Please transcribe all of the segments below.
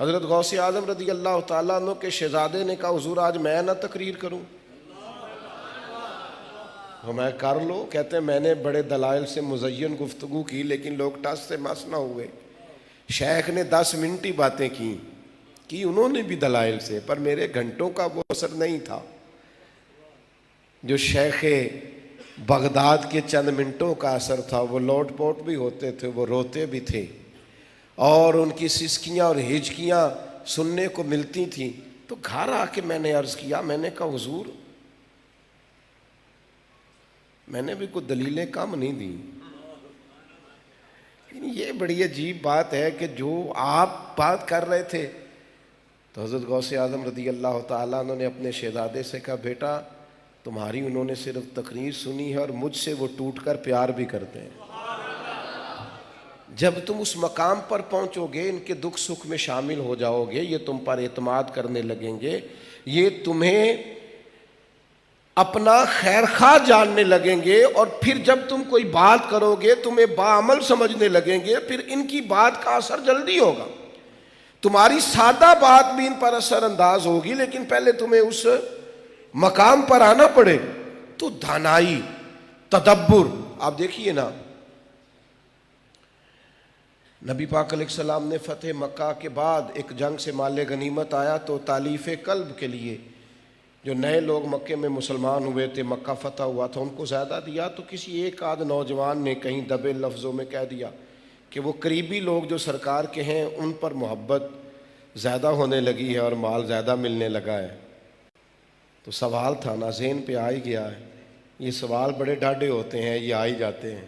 حضرت غوث اعظم رضی اللہ تعالیٰ عنہ کے شہزادے نے کہا حضور آج میں نہ تقریر کروں؟ میں کر لو. کہتے ہیں میں نے بڑے دلائل سے مزین گفتگو کی لیکن لوگ ٹس سے مس نہ ہوئے. شیخ نے 10 منٹ ہی باتیں کی انہوں نے بھی دلائل سے، پر میرے گھنٹوں کا وہ اثر نہیں تھا جو شیخ بغداد کے چند منٹوں کا اثر تھا. وہ لوٹ پوٹ بھی ہوتے تھے، وہ روتے بھی تھے، اور ان کی سسکیاں اور ہچکیاں سننے کو ملتی تھیں. تو گھر آ کے میں نے عرض کیا، میں نے کہا حضور میں نے بھی کوئی دلیلیں کم نہیں دی. یہ بڑی عجیب بات ہے کہ جو آپ بات کر رہے تھے. تو حضرت غوث اعظم رضی اللہ تعالیٰ عنہ نے اپنے شہزادے سے کہا بیٹا تمہاری انہوں نے صرف تقریر سنی ہے اور مجھ سے وہ ٹوٹ کر پیار بھی کرتے ہیں. جب تم اس مقام پر پہنچو گے، ان کے دکھ سکھ میں شامل ہو جاؤ گے، یہ تم پر اعتماد کرنے لگیں گے، یہ تمہیں اپنا خیر خواہ جاننے لگیں گے، اور پھر جب تم کوئی بات کرو گے تمہیں باعمل سمجھنے لگیں گے. پھر ان کی بات کا اثر جلدی ہوگا. تمہاری سادہ بات بھی ان پر اثر انداز ہوگی، لیکن پہلے تمہیں اس مقام پر آنا پڑے. تو دانائی، تدبر. آپ دیکھیے نا، نبی پاک علیہ السلام نے فتح مکہ کے بعد ایک جنگ سے مال غنیمت آیا تو تالیف قلب کے لیے جو نئے لوگ مکے میں مسلمان ہوئے تھے، مکہ فتح ہوا تھا، ان کو زیادہ دیا. تو کسی ایک آدھ نوجوان نے کہیں دبے لفظوں میں کہہ دیا کہ وہ قریبی لوگ جو سرکار کے ہیں ان پر محبت زیادہ ہونے لگی ہے اور مال زیادہ ملنے لگا ہے. تو سوال تھا نا، ذہن پہ آ ہی گیا ہے. یہ سوال بڑے ڈاڈے ہوتے ہیں، یہ آ ہی جاتے ہیں.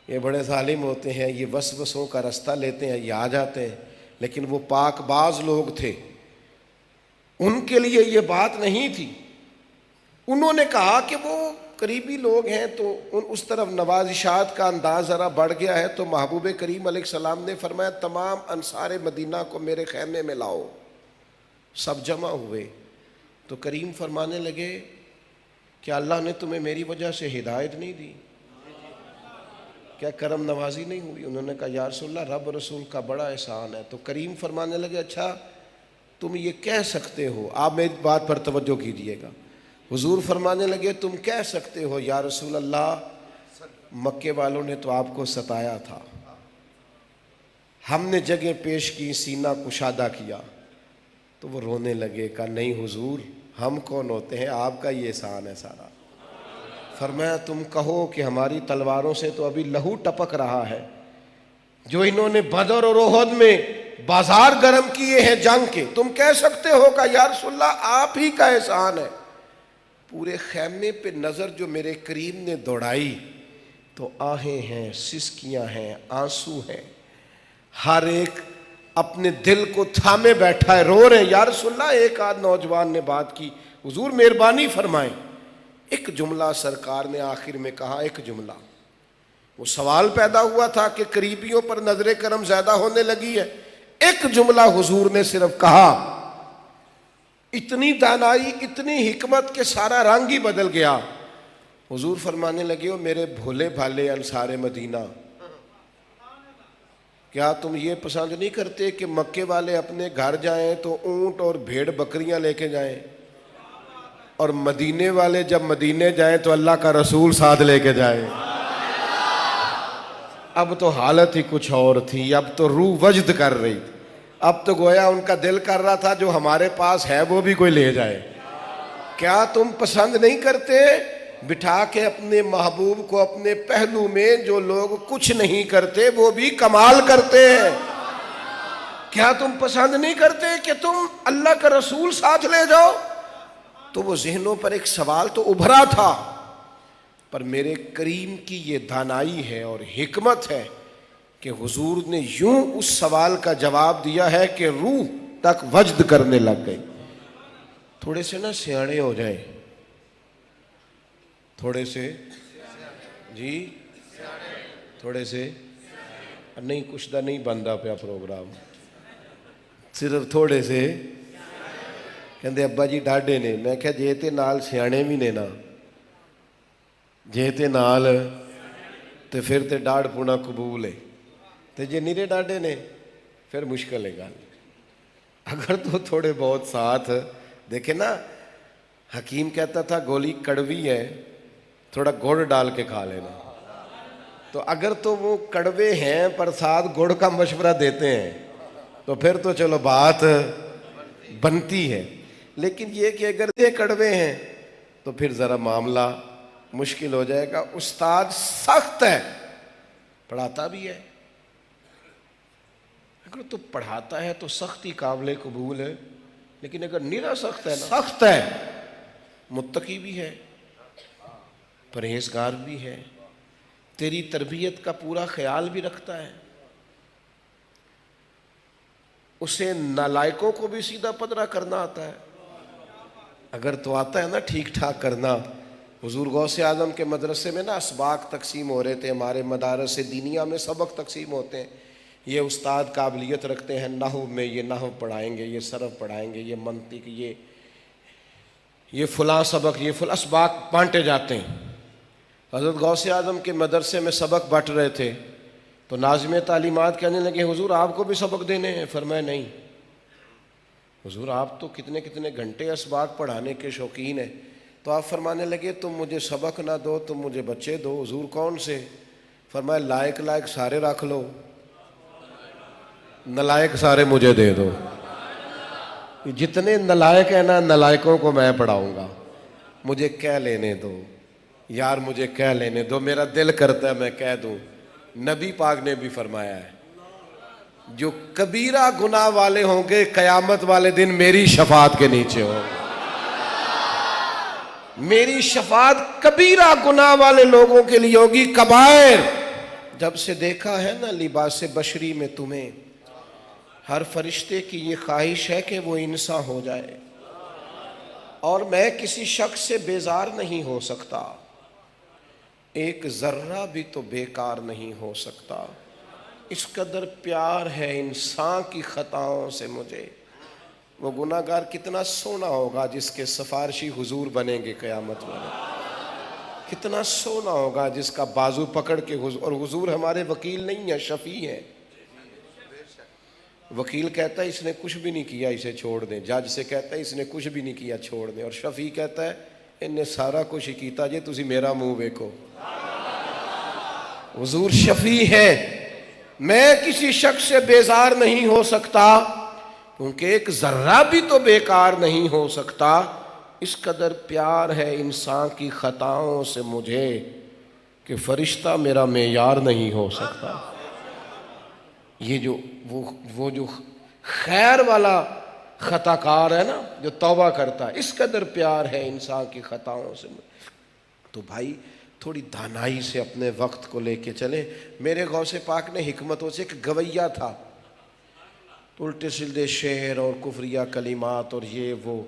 یہ بڑے ظالم ہوتے ہیں، یہ وسوسوں کا رستہ لیتے ہیں، یہ آ جاتے ہیں. لیکن وہ پاک باز لوگ تھے، ان کے لیے یہ بات نہیں تھی. انہوں نے کہا کہ وہ قریبی لوگ ہیں تو اس طرف نوازشات کا انداز ذرا بڑھ گیا ہے. تو محبوب کریم علیہ السلام نے فرمایا تمام انصار مدینہ کو میرے خیمے میں لاؤ. سب جمع ہوئے تو کریم فرمانے لگے کیا اللہ نے تمہیں میری وجہ سے ہدایت نہیں دی؟ کیا کرم نوازی نہیں ہوئی؟ انہوں نے کہا یا رسول اللہ رب رسول کا بڑا احسان ہے. تو کریم فرمانے لگے اچھا تم یہ کہہ سکتے ہو. آپ میری بات پر توجہ کیجیے گا. حضور فرمانے لگے تم کہہ سکتے ہو یا رسول اللہ مکے والوں نے تو آپ کو ستایا تھا، ہم نے جگہ پیش کی، سینہ کشادہ کیا. تو وہ رونے لگے. کہا نہیں حضور ہم کون ہوتے ہیں، آپ کا یہ احسان ہے سارا. فرمایا تم کہو کہ ہماری تلواروں سے تو ابھی لہو ٹپک رہا ہے، جو انہوں نے بدر اور احد میں بازار گرم کیے ہیں جنگ کے، تم کہہ سکتے ہو کہ یا رسول اللہ آپ ہی کا احسان ہے. پورے خیمے پہ نظر جو میرے کریم نے دوڑائی تو آہیں ہیں، سسکیاں ہیں، آنسو ہیں. ہر ایک اپنے دل کو تھامے بیٹھا ہے، رو رہے ہیں. یا رسول اللہ ایک آدھ نوجوان نے بات کی، حضور مہربانی فرمائیں. ایک جملہ سرکار نے آخر میں کہا، ایک جملہ. وہ سوال پیدا ہوا تھا کہ قریبیوں پر نظر کرم زیادہ ہونے لگی ہے. ایک جملہ حضور نے صرف کہا، اتنی دانائی، اتنی حکمت کہ سارا رنگ ہی بدل گیا. حضور فرمانے لگے ہو میرے بھولے بھالے انصار مدینہ، کیا تم یہ پسند نہیں کرتے کہ مکے والے اپنے گھر جائیں تو اونٹ اور بھیڑ بکریاں لے کے جائیں، اور مدینے والے جب مدینے جائیں تو اللہ کا رسول ساتھ لے کے جائے؟ اب تو حالت ہی کچھ اور تھی. اب تو روح وجد کر رہی تھی. اب تو گویا ان کا دل کر رہا تھا جو ہمارے پاس ہے وہ بھی کوئی لے جائے. کیا تم پسند نہیں کرتے بٹھا کے اپنے محبوب کو اپنے پہلو میں جو لوگ کچھ نہیں کرتے وہ بھی کمال کرتے ہیں؟ کیا تم پسند نہیں کرتے کہ تم اللہ کا رسول ساتھ لے جاؤ؟ تو وہ ذہنوں پر ایک سوال تو ابھرا تھا، پر میرے کریم کی یہ دانائی ہے اور حکمت ہے کہ حضور نے یوں اس سوال کا جواب دیا ہے کہ روح تک وجد کرنے لگ گئی. تھوڑے سے نا سیانے ہو جائیں، تھوڑے سے جی تھوڑے سے نہیں، کچھ دا نہیں بنتا پیا پروگرام، صرف تھوڑے سے. کہندے ابا جی ڈاڈے نے. میں کہا جے تے نال سیانے بھی نے نا، جے تے نال تے پھر تے ڈاڑھ پونا قبول ہے، تے جے نیرے ڈاڈے نے پھر مشکل ہے گل. اگر تو تھوڑے بہت ساتھ دیکھیں نا، حکیم کہتا تھا گولی کڑوی ہے، تھوڑا گڑ ڈال کے کھا لینا. تو اگر تو وہ کڑوے ہیں پر ساتھ گڑ کا مشورہ دیتے ہیں تو پھر تو چلو بات بنتی ہے. لیکن یہ کہ اگر یہ کڑوے ہیں تو پھر ذرا معاملہ مشکل ہو جائے گا. استاد سخت ہے، پڑھاتا بھی ہے. اگر تو پڑھاتا ہے تو سختی قابل قبول ہے، لیکن اگر نیرا سخت ہے نا، سخت ہے، متقی بھی ہے، پرہیزگار بھی ہے، تیری تربیت کا پورا خیال بھی رکھتا ہے، اسے نالائقوں کو بھی سیدھا پدرا کرنا آتا ہے. اگر تو آتا ہے نا ٹھیک ٹھاک کرنا. حضور غوث اعظم کے مدرسے میں نا اسباق تقسیم ہو رہے تھے، ہمارے مدارس دینیہ میں سبق تقسیم ہوتے ہیں. یہ استاد قابلیت رکھتے ہیں نحو میں، یہ نحو پڑھائیں گے، یہ صرف پڑھائیں گے، یہ منطق، یہ فلاں سبق، یہ فلاں اسباق بانٹے جاتے ہیں. حضرت غوث اعظم کے مدرسے میں سبق بانٹ رہے تھے تو ناظم تعلیمات کہنے لگے حضور آپ کو بھی سبق دینے ہیں؟ فرمایا نہیں حضور، آپ تو کتنے کتنے گھنٹے اسباق پڑھانے کے شوقین ہیں. تو آپ فرمانے لگے تم مجھے سبق نہ دو، تم مجھے بچے دو. حضور کون سے؟ فرمایا لائق لائق سارے رکھ لو، نلائق سارے مجھے دے دو. جتنے نلائق ہیں نا، نلائقوں کو میں پڑھاؤں گا. مجھے کہہ لینے دو یار، مجھے کہہ لینے دو، میرا دل کرتا ہے میں کہہ دوں. نبی پاک نے بھی فرمایا ہے جو کبیرہ گناہ والے ہوں گے قیامت والے دن میری شفاعت کے نیچے ہوں گے. میری شفاعت کبیرہ گناہ والے لوگوں کے لیے ہوگی. کبائر جب سے دیکھا ہے نا لباس بشری میں تمہیں، ہر فرشتے کی یہ خواہش ہے کہ وہ انسان ہو جائے، اور میں کسی شخص سے بیزار نہیں ہو سکتا، ایک ذرہ بھی تو بیکار نہیں ہو سکتا. اس قدر پیار ہے انسان کی خطاؤں سے مجھے. وہ گناہگار کتنا سونا ہوگا جس کے سفارشی حضور بنیں گے قیامت والے. کتنا سونا ہوگا جس کا بازو پکڑ کے حضور، اور حضور ہمارے وکیل نہیں ہیں، شفیع ہیں. وکیل کہتا ہے اس نے کچھ بھی نہیں کیا اسے چھوڑ دیں، جج سے کہتا ہے اس نے کچھ بھی نہیں کیا چھوڑ دیں، اور شفیع کہتا ہے ان نے سارا کچھ ہی کیتا جی تسی میرا منہ ویکھو. حضور شفیع ہے. میں کسی شخص سے بیزار نہیں ہو سکتا کیونکہ ایک ذرہ بھی تو بیکار نہیں ہو سکتا. اس قدر پیار ہے انسان کی خطاؤں سے مجھے کہ فرشتہ میرا معیار نہیں ہو سکتا. یہ جو وہ جو خیر والا خطا کار ہے نا، جو توبہ کرتا ہے، اس قدر پیار ہے انسان کی خطاؤں سے. تو بھائی تھوڑی دانائی سے اپنے وقت کو لے کے چلیں. میرے غوث پاک نے حکمتوں سے، ایک گویہ تھا، الٹے سیدھے شعر اور کفریہ کلمات اور یہ وہ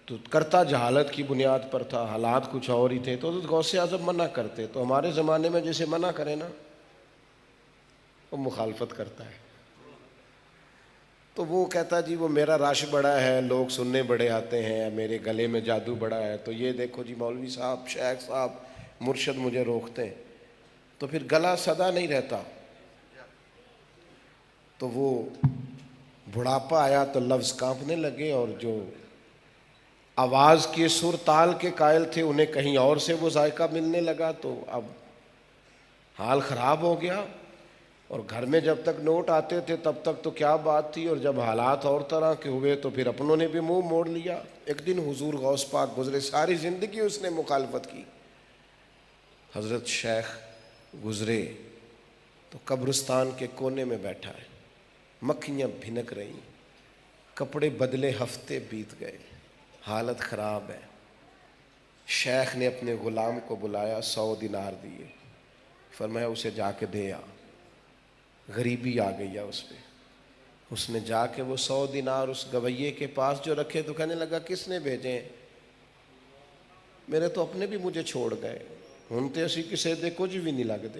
تو کرتا جہالت کی بنیاد پر تھا، حالات کچھ اور ہی تھے. تو غوث اعظم منع کرتے. تو ہمارے زمانے میں جسے منع کرے نا وہ مخالفت کرتا ہے. تو وہ کہتا جی وہ میرا رش بڑا ہے، لوگ سننے بڑے آتے ہیں، میرے گلے میں جادو بڑا ہے، تو یہ دیکھو جی مولوی صاحب، شیخ صاحب، مرشد مجھے روکتے ہیں. تو پھر گلا سدا نہیں رہتا. تو وہ بڑھاپا آیا تو لفظ کانپنے لگے، اور جو آواز کے سر تال کے قائل تھے انہیں کہیں اور سے وہ ذائقہ ملنے لگا. تو اب حال خراب ہو گیا. اور گھر میں جب تک نوٹ آتے تھے تب تک تو کیا بات تھی، اور جب حالات اور طرح کے ہوئے تو پھر اپنوں نے بھی منہ موڑ لیا. ایک دن حضور غوث پاک گزرے، ساری زندگی اس نے مخالفت کی. حضرت شیخ گزرے تو قبرستان کے کونے میں بیٹھا ہے، مکھیاں بھنک رہی، کپڑے بدلے ہفتے بیت گئے، حالت خراب ہے. شیخ نے اپنے غلام کو بلایا، 100 دینار دیے، فرمایا اسے جا کے دے آ. غریبی آ گئی ہے اس پہ. اس نے جا کے وہ 100 دینار اس گویے کے پاس جو رکھے تو کہنے لگا کس نے بھیجے ہیں؟ میرے تو اپنے بھی مجھے چھوڑ گئے، ہن تے اسی کسے دے کچھ بھی نہیں لگتے.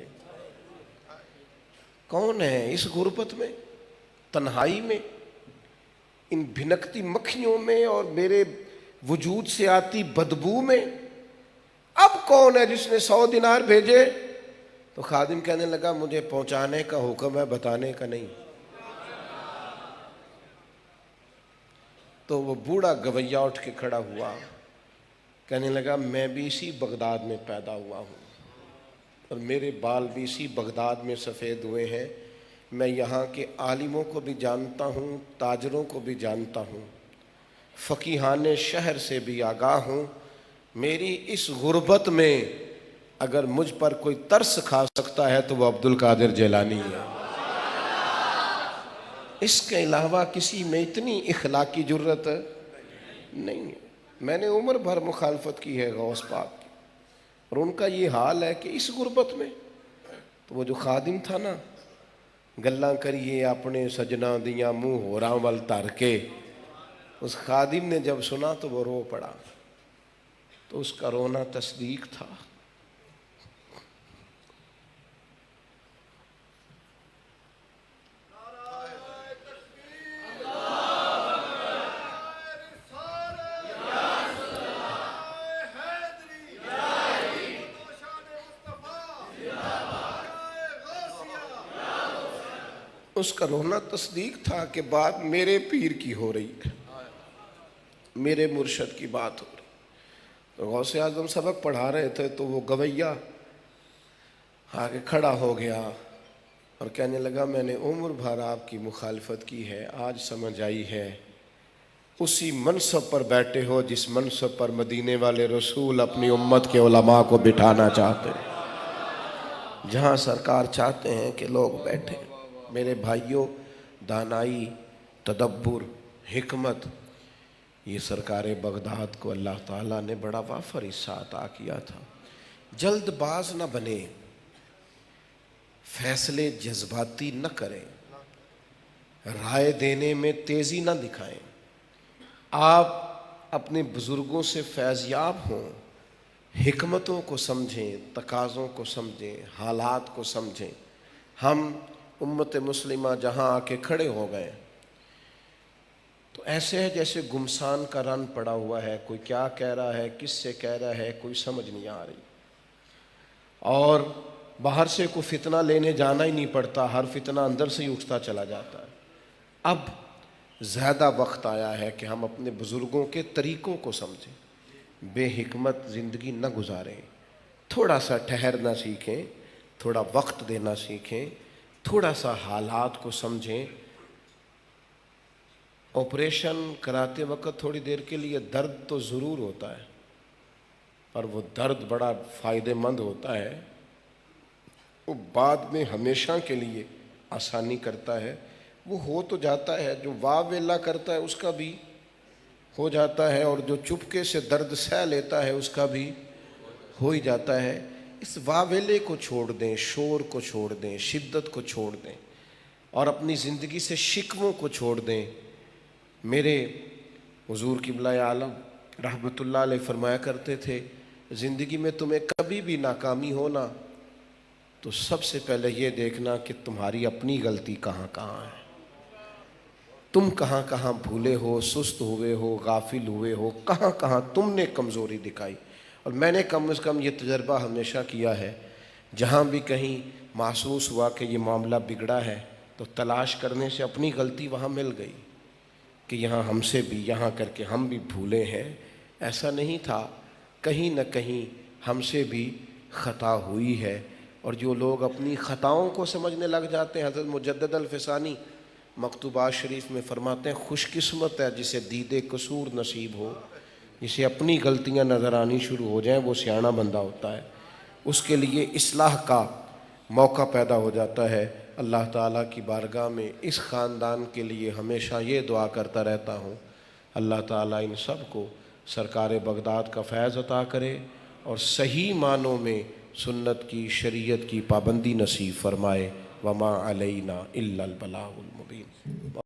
کون ہے اس غربت میں، تنہائی میں، ان بھنکتی مکھیوں میں اور میرے وجود سے آتی بدبو میں؟ اب کون ہے جس نے 100 دینار بھیجے؟ تو خادم کہنے لگا مجھے پہنچانے کا حکم ہے، بتانے کا نہیں. تو وہ بوڑھا گویا اٹھ کے کھڑا ہوا، کہنے لگا میں بھی اسی بغداد میں پیدا ہوا ہوں اور میرے بال بھی اسی بغداد میں سفید ہوئے ہیں، میں یہاں کے عالموں کو بھی جانتا ہوں، تاجروں کو بھی جانتا ہوں، فقیہان شہر سے بھی آگاہ ہوں، میری اس غربت میں اگر مجھ پر کوئی ترس کھا سکتا ہے تو وہ عبد القادر جیلانی ہے۔ اس کے علاوہ کسی میں اتنی اخلاقی جرت نہیں ہے۔ میں نے عمر بھر مخالفت کی ہے غوث پاک کی، اور ان کا یہ حال ہے کہ اس غربت میں، تو وہ جو خادم تھا نا، گلاں کریے اپنے سجنا دیاں منہ ہوراں ول تر کے، اس خادم نے جب سنا تو وہ رو پڑا، تو اس کا رونا تصدیق تھا۔ اس کا رونا تصدیق تھا کہ بات میرے پیر کی ہو رہی ہے، میرے مرشد کی بات ہو رہی۔ تو غوث اعظم سبق پڑھا رہے تھے تو وہ گویا آگے کھڑا ہو گیا اور کہنے لگا میں نے عمر بھر آپ کی مخالفت کی ہے، آج سمجھ آئی ہے، اسی منصب پر بیٹھے ہو جس منصب پر مدینے والے رسول اپنی امت کے علماء کو بٹھانا چاہتے ہیں، جہاں سرکار چاہتے ہیں کہ لوگ بیٹھیں۔ میرے بھائیوں، دانائی، تدبر، حکمت، یہ سرکار بغداد کو اللہ تعالیٰ نے بڑا وافر حصہ عطا کیا تھا۔ جلد باز نہ بنے، فیصلے جذباتی نہ کریں، رائے دینے میں تیزی نہ دکھائیں۔ آپ اپنے بزرگوں سے فیض یاب ہوں، حکمتوں کو سمجھیں، تقاضوں کو سمجھیں، حالات کو سمجھیں۔ ہم امت مسلمہ جہاں آ کے کھڑے ہو گئے تو ایسے ہے جیسے گمسان کا رن پڑا ہوا ہے، کوئی کیا کہہ رہا ہے، کس سے کہہ رہا ہے، کوئی سمجھ نہیں آ رہی، اور باہر سے کوئی فتنہ لینے جانا ہی نہیں پڑتا، ہر فتنہ اندر سے ہی اٹھتا چلا جاتا ہے۔ اب زیادہ وقت آیا ہے کہ ہم اپنے بزرگوں کے طریقوں کو سمجھیں، بے حکمت زندگی نہ گزاریں، تھوڑا سا ٹھہرنا سیکھیں، تھوڑا وقت دینا سیکھیں، تھوڑا سا حالات کو سمجھیں۔ آپریشن کراتے وقت تھوڑی دیر کے لیے درد تو ضرور ہوتا ہے، پر وہ درد بڑا فائدہ مند ہوتا ہے، وہ بعد میں ہمیشہ کے لیے آسانی کرتا ہے۔ وہ ہو تو جاتا ہے، جو واہ ویلا کرتا ہے اس کا بھی ہو جاتا ہے، اور جو چپکے سے درد سہ لیتا ہے اس کا بھی ہو ہی جاتا ہے۔ اس واہ ویلے کو چھوڑ دیں، شور کو چھوڑ دیں، شدت کو چھوڑ دیں، اور اپنی زندگی سے شکووں کو چھوڑ دیں۔ میرے حضور قبلہ عالم رحمۃ اللہ علیہ فرمایا کرتے تھے، زندگی میں تمہیں کبھی بھی ناکامی ہو نا تو سب سے پہلے یہ دیکھنا کہ تمہاری اپنی غلطی کہاں کہاں ہے، تم کہاں کہاں بھولے ہو، سست ہوئے ہو، غافل ہوئے ہو، کہاں کہاں تم نے کمزوری دکھائی۔ اور میں نے کم از کم یہ تجربہ ہمیشہ کیا ہے، جہاں بھی کہیں محسوس ہوا کہ یہ معاملہ بگڑا ہے تو تلاش کرنے سے اپنی غلطی وہاں مل گئی کہ یہاں ہم سے بھی، یہاں کر کے ہم بھی بھولے ہیں، ایسا نہیں تھا، کہیں نہ کہیں ہم سے بھی خطا ہوئی ہے۔ اور جو لوگ اپنی خطاؤں کو سمجھنے لگ جاتے ہیں، حضرت مجدد الفسانی مکتوبات شریف میں فرماتے ہیں خوش قسمت ہے جسے دید قصور نصیب ہو، جسے اپنی غلطیاں نظر آنی شروع ہو جائیں وہ سیاںا بندہ ہوتا ہے، اس کے لیے اصلاح کا موقع پیدا ہو جاتا ہے۔ اللہ تعالیٰ کی بارگاہ میں اس خاندان کے لیے ہمیشہ یہ دعا کرتا رہتا ہوں، اللہ تعالیٰ ان سب کو سرکار بغداد کا فیض عطا کرے اور صحیح معنوں میں سنت کی، شریعت کی پابندی نصیب فرمائے۔ وما علینا الا البلاغ المبین۔